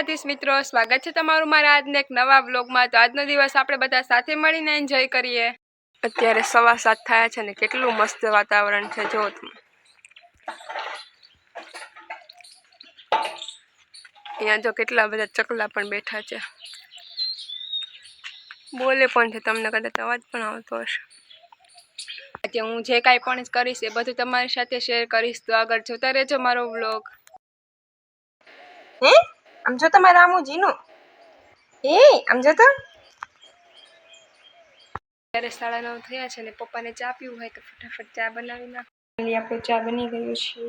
દ્વારકાધીશ મિત્રો, સ્વાગત છે તમારું મારા આજના એક નવા વ્લોગમાં। તો આજનો દિવસ આપણે બધા સાથે મળીને એન્જોય કરીએ। અત્યારે 7:15 થયા છે ને કેટલું મસ્ત વાતાવરણ છે જો તમે। અહીંયા જો કેટલા બધા ચકલા પણ બેઠા છે, બોલે પણ છે, તમને કદાચ અવાજ પણ આવતો હશે। આજે હું જે કાંઈ પણ કરીશ એ બધું તમારી સાથે શેર કરીશ, તો આગળ જોતા રહેજો મારો વ્લોગ। હે આમ જો તમારે રામુજીનું એ આમ જો તો ત્યારે 9:30 થયા છે ને પપ્પાને ચા પીવું હોય તો ફટાફટ ચા બનાવી નાખ। આપણે ચા બની ગયું છે।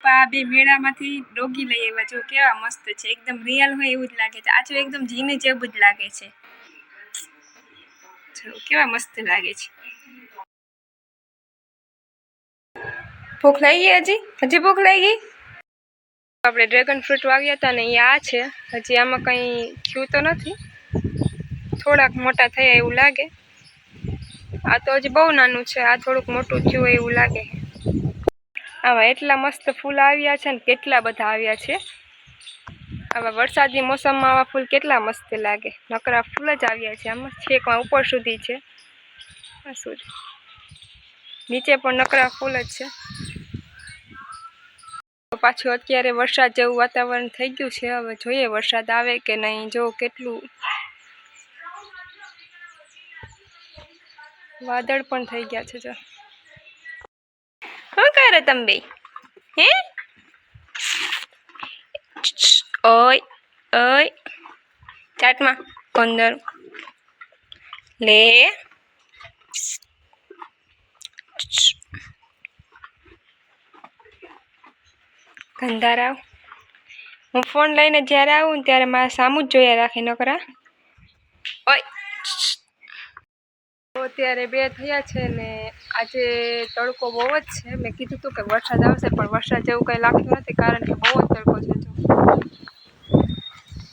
પપ્પા બે મેળામાંથી ડોગી લઈ આવ્યા, જો કેવા મસ્ત છે, એકદમ રિયલ હોય એવું જ લાગે છે। આ જો એકદમ જીની જેવું જ લાગે છે, જો કેવા મસ્ત લાગે છે। ભૂખ લાગી હજી ભૂખ લાગી। આપણે ડ્રેગન ફ્રૂટ વાવ્યા હતા ને અહીંયા આ છે, હજી આમાં કંઈ થયું તો નથી, થોડાક મોટા થયા એવું લાગે। આ તો હજી બહુ નાનું છે, આ થોડુંક મોટું થયું એવું લાગે। આવા એટલા મસ્ત ફૂલ આવ્યા છે ને કેટલા બધા આવ્યા છે। આવા વરસાદની મોસમમાં આવા ફૂલ કેટલા મસ્ત લાગે, નકરા ફૂલ જ આવ્યા છે આમાં, છેક ઉપર સુધી છે, નીચે પણ નકરા ફૂલ જ છે। પાછું અત્યારે વરસાદ જેવું વાતાવરણ થઈ ગયું છે, હવે જોઈએ વરસાદ આવે કે નહીં। જો કેટલું વાદળ પણ થઈ ગયા છે। જો શું કરે તમે બે? હે ઓય ઓય ચાટમાં અંદર લે ગંધારાવ। હું ફોન લઈને જ્યારે આવું ને ત્યારે મારા સામું જ જોયા રાખે નકરા। ઓય અત્યારે 2 થયા છે ને આજે તડકો બહુ જ છે। મેં કીધું હતું કે વરસાદ આવશે પણ વરસાદ જેવું કંઈ લાગતું નથી, કારણ કે બહુ જ તડકો છે। જો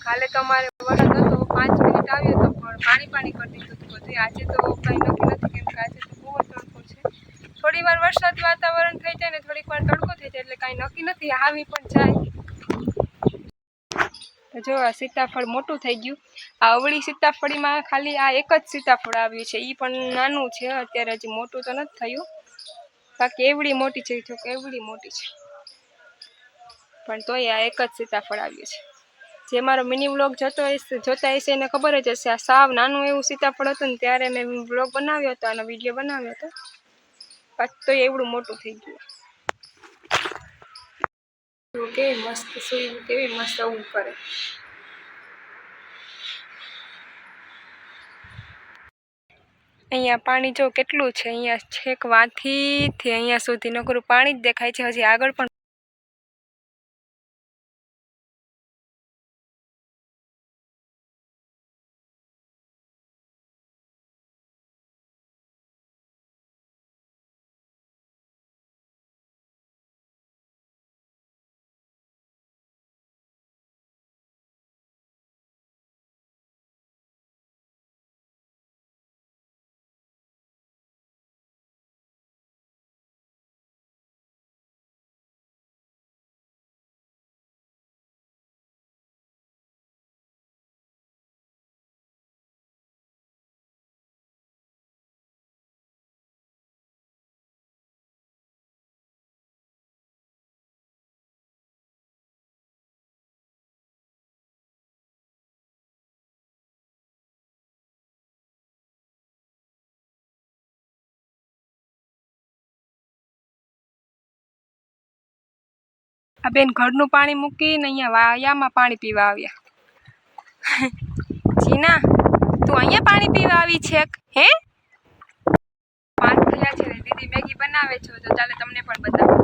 કાલે તો અમારે વરસાદ હતો, 5 મિનિટ આવ્યો હતો પણ પાણી કરી દીધું હતું બધું। આજે તો કંઈ નક્કી નથી, કેમ કે આજે તો બહુ જ તડકો છે। થોડી વાર વરસાદી વાતાવરણ થઈ જાય ને થોડીક વાર તડકો થઈ જાય એટલે કાંઈ નક્કી નથી, આવી પણ જાય। જો આ સીતાફળ મોટું થઈ ગયું। આ અવળી સીતાફળીમાં ખાલી આ એક જ સીતાફળ આવ્યું છે, એ પણ નાનું છે, અત્યારે હજી મોટું તો નથી થયું। બાકી એવડી મોટી છે, જો કે એવડી મોટી છે, પણ તોય આ એક જ સીતાફળ આવ્યું છે। જે મારો મિની વ્લોગ જોતા હશે એને ખબર જ હશે, આ સાવ નાનું એવું સીતાફળ હતું ને ત્યારે મેં વ્લોગ બનાવ્યો હતો, આનો વિડીયો બનાવ્યો હતો, પાછું તો એવડું મોટું થઈ ગયું। કેવી મસ્ત સુઈ, કેવી મસ્ત ઊંઘ કરે। અહીંયા પાણી જો કેટલું છે, અહીંયા છેક વાંથી અહીંયા સુધી નકરું પાણી જ દેખાય છે, હજી આગળ પણ આ બેન ઘરનું પાણી મૂકીને અહીંયા વાયામાં પાણી પીવા આવ્યા। જીના તું અહીંયા પાણી પીવા આવી છે હે? 5 થયા છે ને દીદી મેગી બનાવે છે, તો ચાલે તમને પણ બતાવું।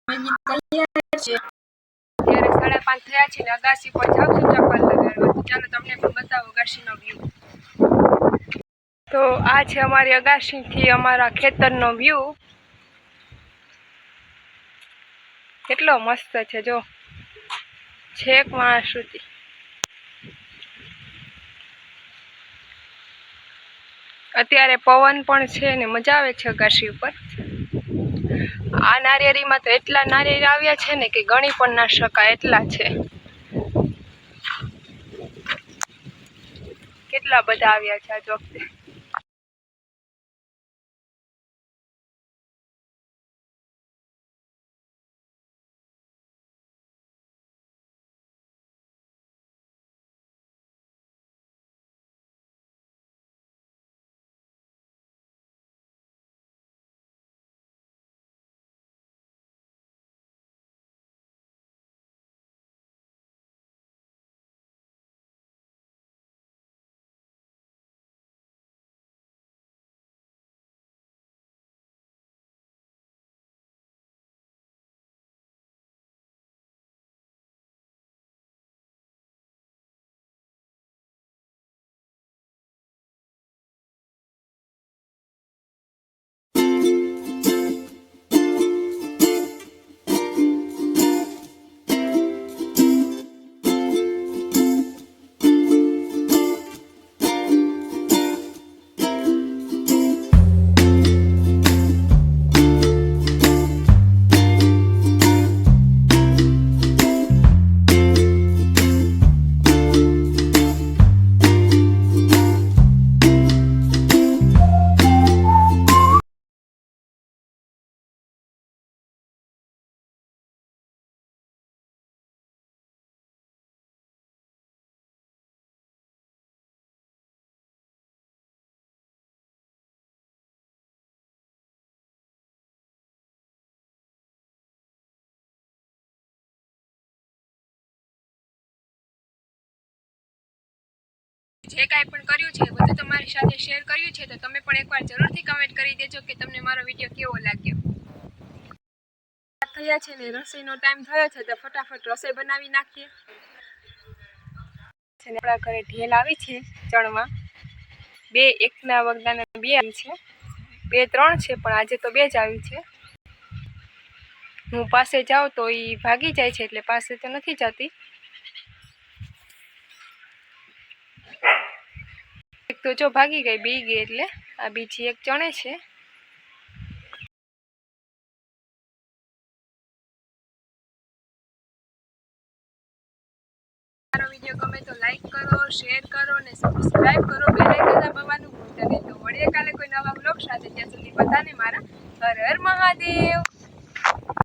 અત્યારે 5:30 થયા છે ને અગાસી પર જાઉં છું ચક્કર લગાડવા. ચાલો તમને પણ બતાવો અગાસીનો વ્યૂ. તો આ છે અમારી અગાસીથી અમારા ખેતરનો વ્યૂ. કેટલો મસ્ત છે જો, છેક માણસ સુધી. અત્યારે પવન પણ છે ને મજા આવે છે અગાસી ઉપર. આ નારિયેળીમાં તો એટલા નારિયેળ આવ્યા છે ને કે ગણી પણ ના શકાય એટલા છે. કેટલા બધા આવ્યા છે આજ વખતે. જે કાંઈ પણ કર્યું છે બધું તમારી સાથે શેર કર્યું છે, તો તમે પણ એકવાર જરૂરથી કમેન્ટ કરી દેજો કે તમને મારો વિડીયો કેવો લાગ્યો. થયા છે ને રસોઈનો ટાઈમ થયો છે તો ફટાફટ રસોઈ બનાવી નાખીએ. આપણા ઘરે ઢેલ આવી છે ચણવા. એકના વગદાના 2 આવી છે, 2-3 છે પણ આજે તો 2 જ આવી છે. હું પાસે જાઉં તો એ ભાગી જાય છે એટલે પાસે તો નથી જતી. એક તો જો ભાગી ગઈ, બી ગઈ, એટલે આ બીજી એક ચણે છે. મારો વિડીયો ગમે તો લાઈક કરો, શેર કરો ને સબસ્ક્રાઇબ કરો. બેલ આઇકન દબાવવાનું ભૂલતા નહીં. તો મળીએ કાલે કોઈ નવા બ્લોગ સાથે. ત્યાં સુધી બધાને મારા હર હર મહાદેવ.